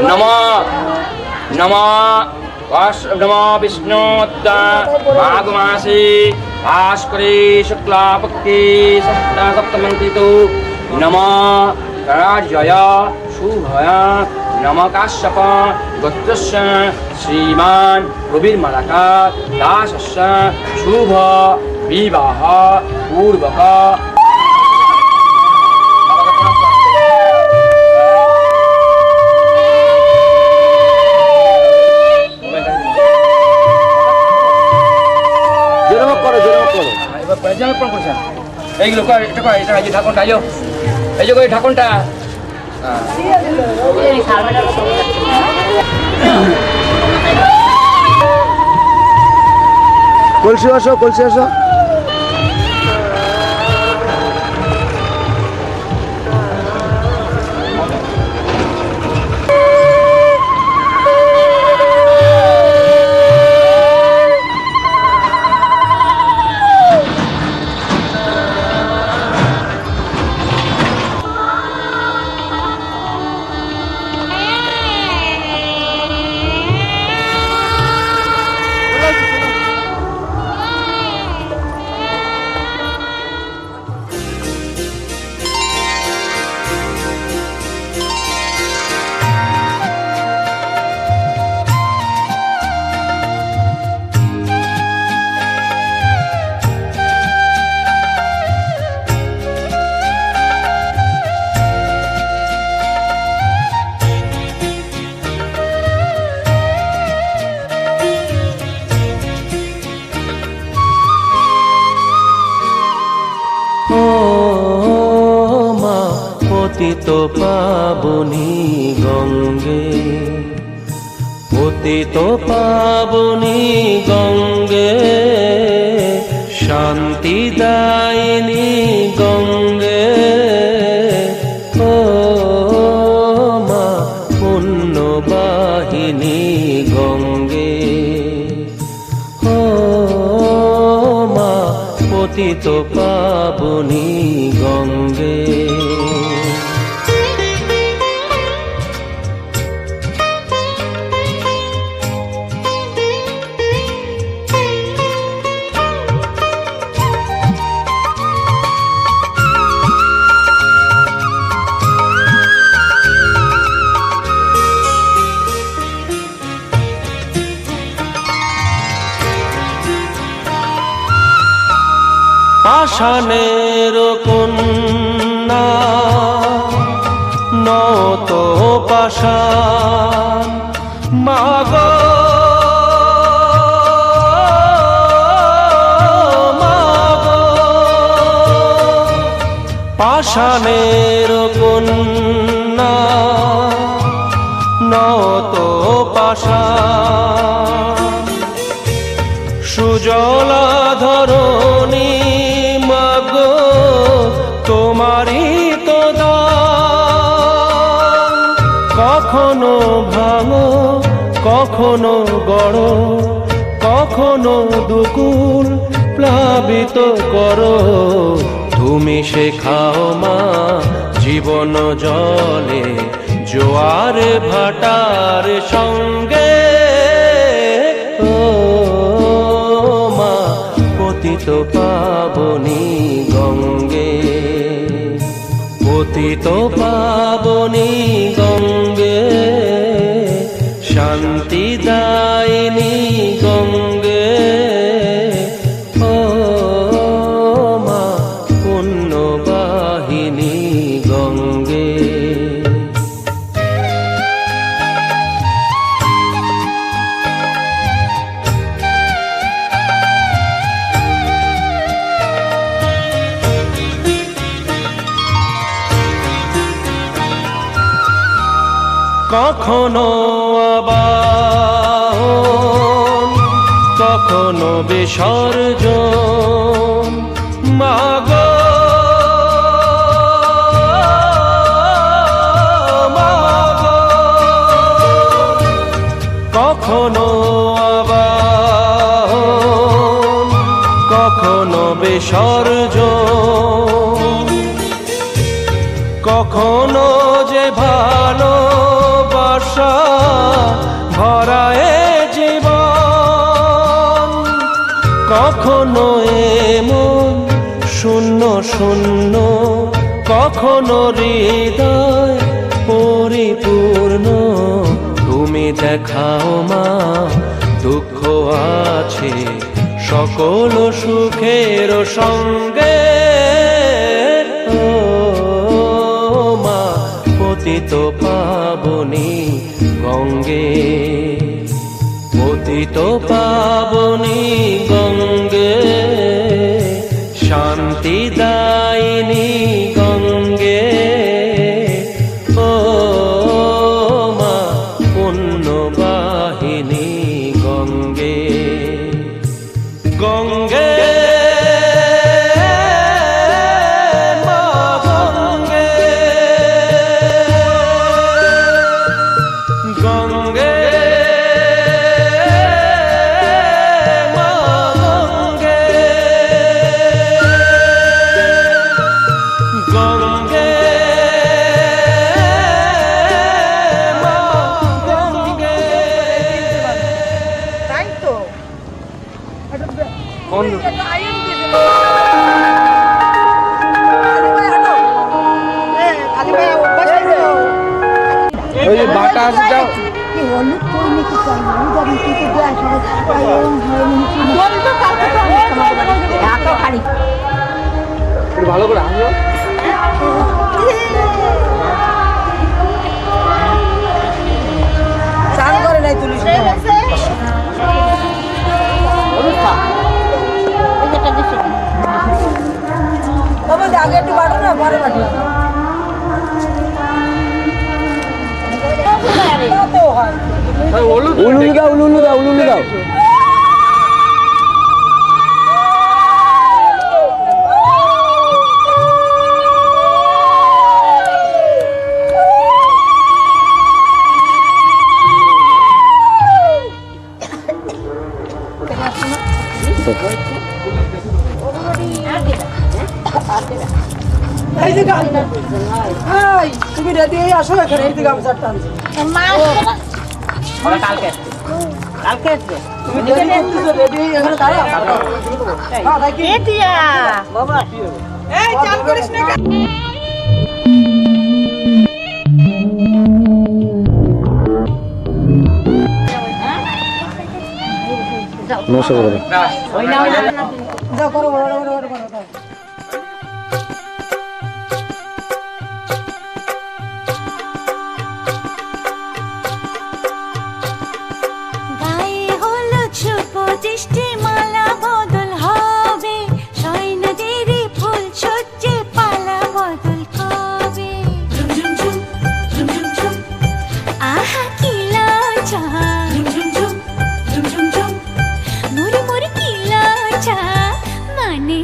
নম নম নম বিষ্ণুত্তা মাঘ মাসে ভাস্করে শুক্লাপক্ষে সপ্তমন্ত্রিতো নম রাজয় শুভয়া নম কাশ্যপ গোত্রস্য শ্রীমান প্রবীরমালাকা দাসস্য শুভ বিবাহ পূর্বক এইগুলো এটা এই যে ঢাকনটা এই যে ঢাকনটা কলসি আসো কলসি আসো পতিত পাবনী গঙ্গে পতিত পাবনী গঙ্গে শান্তিদায়িনী গঙ্গে ও মা পুণ্যবাহিনী গঙ্গে ও মা পতিত পাবনী গঙ্গে পাষাণের কন্যা নত পাষাণ মাগ পাষাণের কন্যা নত পাষাণ সুজলা ধরণী তোমারি তো দান কখনো ভাঙো কখনো গড় কখনো দুকুল প্লাবিত করো তুমি শেখাও মা জীবন জলে জোয়ার ভাটার সঙ্গে ও মা পতিত পাবনী গঙ্গে পতিত পাবনী গঙ্গে শান্তিদায়িনী গঙ্গে ও মা পুণ্যবাহিনী গঙ্গে কখনো আবাহন কখনো বিসর্জন মাগ কখনো আবাহন কখনো বিসর্জন কখনো যে শূন্য শূন্য কখনো হৃদয় পরিপূর্ণ তুমি দেখাও মা দুঃখ আছে সকল সুখের সঙ্গে ও মা পতিত পাবনী গঙ্গে পতিত পাবনী গঙ্গে শান্তি দায়িনী গঙ্গে ও মা পুণ্যবাহিনী গঙ্গে গঙ্গে মা গঙ্গে গঙ্গে মা গঙ্গে গঙ্গে মা গঙ্গে তাই তো কোন ওই যে বাতাসটাও একটু ভালো করে হাসো। চান করে নাই তুলিস আগে একটু বাড়ো না পরে বাড়ি হলুদ উলুলু দাও উলুলু দাও উলুলু দাও তুমি রেডি হয়ে আসো এখানে এই দিকে আমি চারটা আনছি তুমি রেডি হয়ে এখানে দাঁড়া এই চাল করিস না নমস্কার করে যাও করো করো করো করো গায়ে হলুদ শুভ দৃষ্টি মালা বদল হবে সৈন্যদেরই ফুল সজ্জে পালা বদল কবে আহা কি লজ্জা মুড়ি মুড়ি কি লজ্জা মানে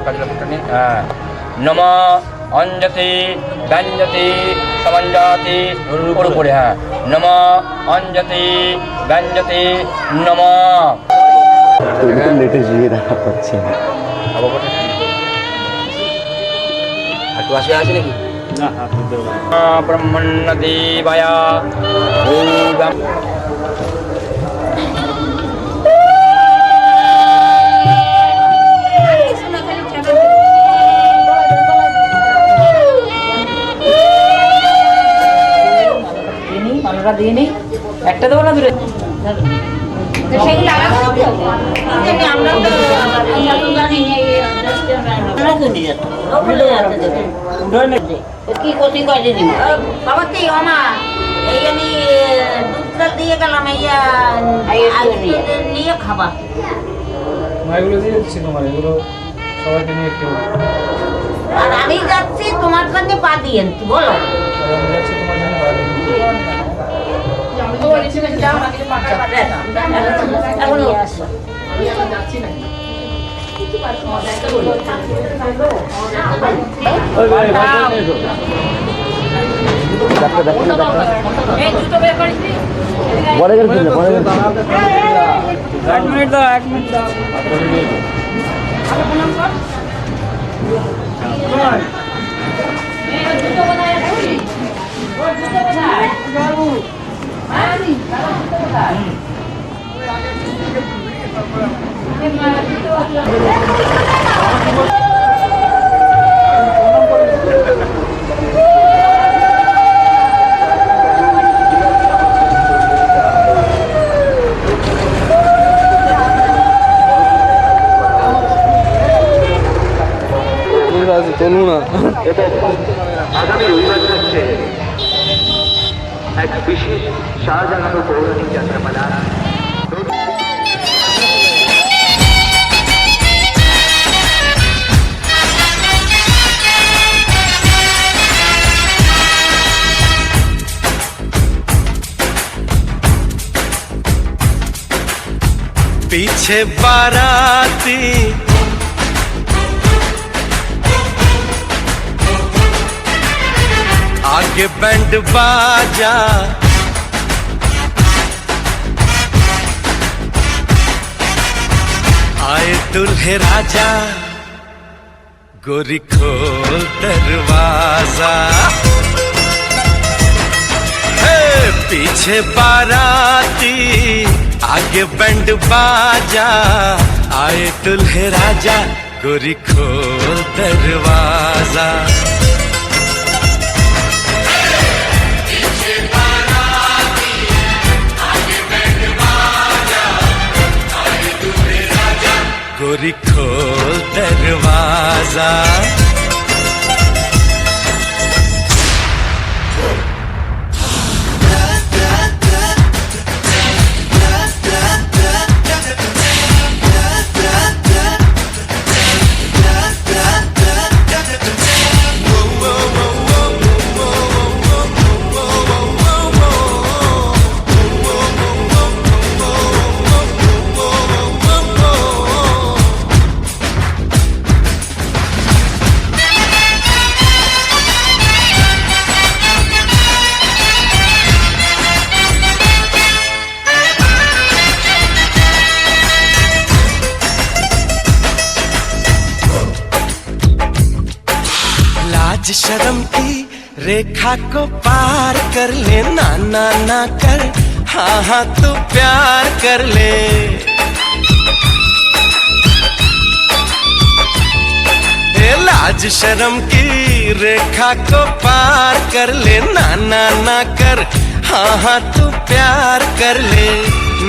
কাজলা ফুটটা নিয়ে হ্যাঁ নম অঞ্জতি ব্যঞ্জতি সমঞ্জাতি ওর উপরে হ্যাঁ নম অঞ্জতি ব্যঞ্জতি নম লেটে জিয়ে দেখা পাচ্ছে একটু আসে আছে নাকি ব্রহ্মণ্য দেবায়া দিয়ে নি একটা দেবো না দূরে কি কোচিং করে দিব বাবা তুই আমা এই আমি দুধটা দিয়ে গেলাম নিয়ে খাবা এগুলো দিয়ে দিচ্ছি তোমার এগুলো সবাইকে নিয়ে একটু আর আমি যাচ্ছি তোমার কাছে পা দিয়ে বলো আমি যাচ্ছি তোমার জন্য ভাড়া দিয়ে এখন আসো বড় গেল বড় গেল 1 মিনিট দাও 1 মিনিট দাও চলু না আগামী রবিবার হচ্ছে এক বিশেষ শাহজাহান পৌরাণিক যাত্রাপালা पीछे बाराती आगे बैंड बाजा आए दुल्हे राजा गोरी खोल दरवाजा हे पीछे बाराती आगे बैंड बाजा आए दुल्हे राजा गोरी खोल दरवाजा गोरी खोल दरवाजा लाज शर्म की रेखा को पार कर ले ना ना ना कर हाँ हाँ तू प्यार कर ले लाज शर्म की रेखा को पार कर ले ना ना ना कर हाँ हाँ तू प्यार कर ले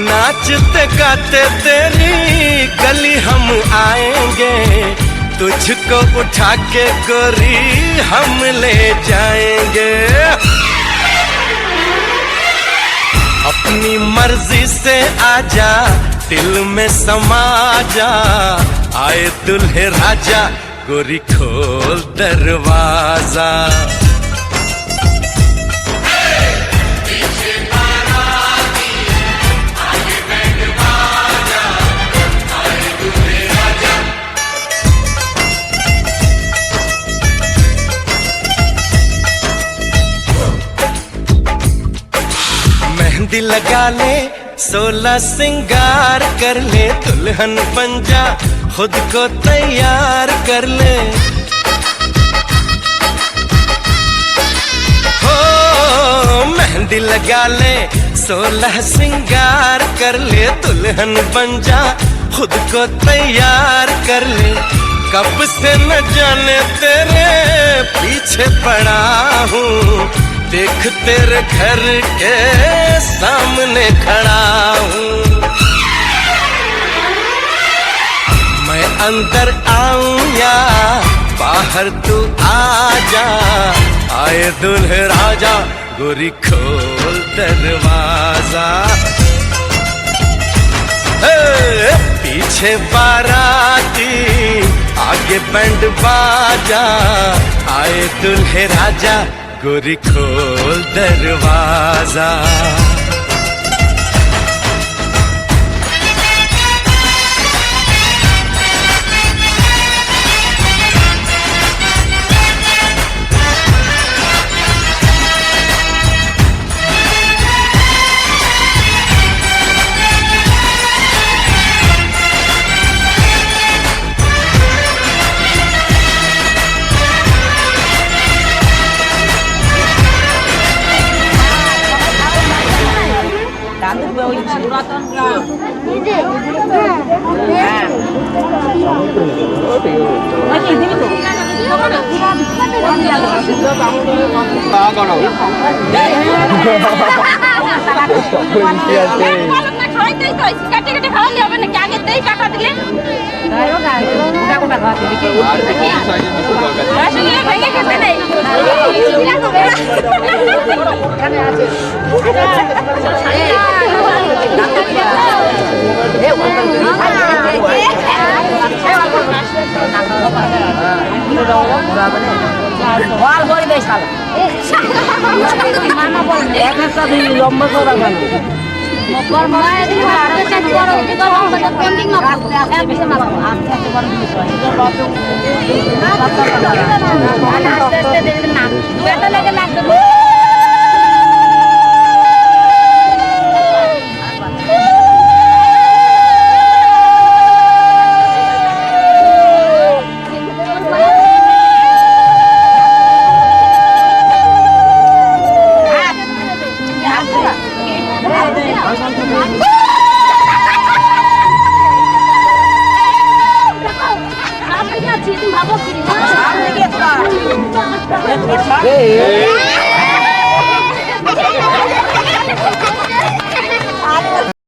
नाचते गाते तेरी गली हम आएंगे तुझको उठा के गोरी हम ले जाएंगे अपनी मर्जी से आजा दिल में समा जा आए दुल्हे राजा गोरी खोल दरवाजा मेहंदी लगा ले 16 सिंगार कर ले दुल्हन बन जा खुद को तैयार कर ले हो मेहंदी लगा ले 16 सिंगार कर ले दुल्हन बन जा खुद को तैयार कर ले कब से न जाने तेरे पीछे पड़ा हूँ देख तेरे घर के सामने खड़ा हूँ मैं अंदर आऊं या बाहर तू आ जा आए दुल्हे राजा गोरी खोल दरवाजा पीछे बाराती आगे बैंड बाजा आए दुल्हे राजा गोरी खोल दरवाजा ওই পুরাতন গ্রাম লম্বা করা গেল লেগে লাগবে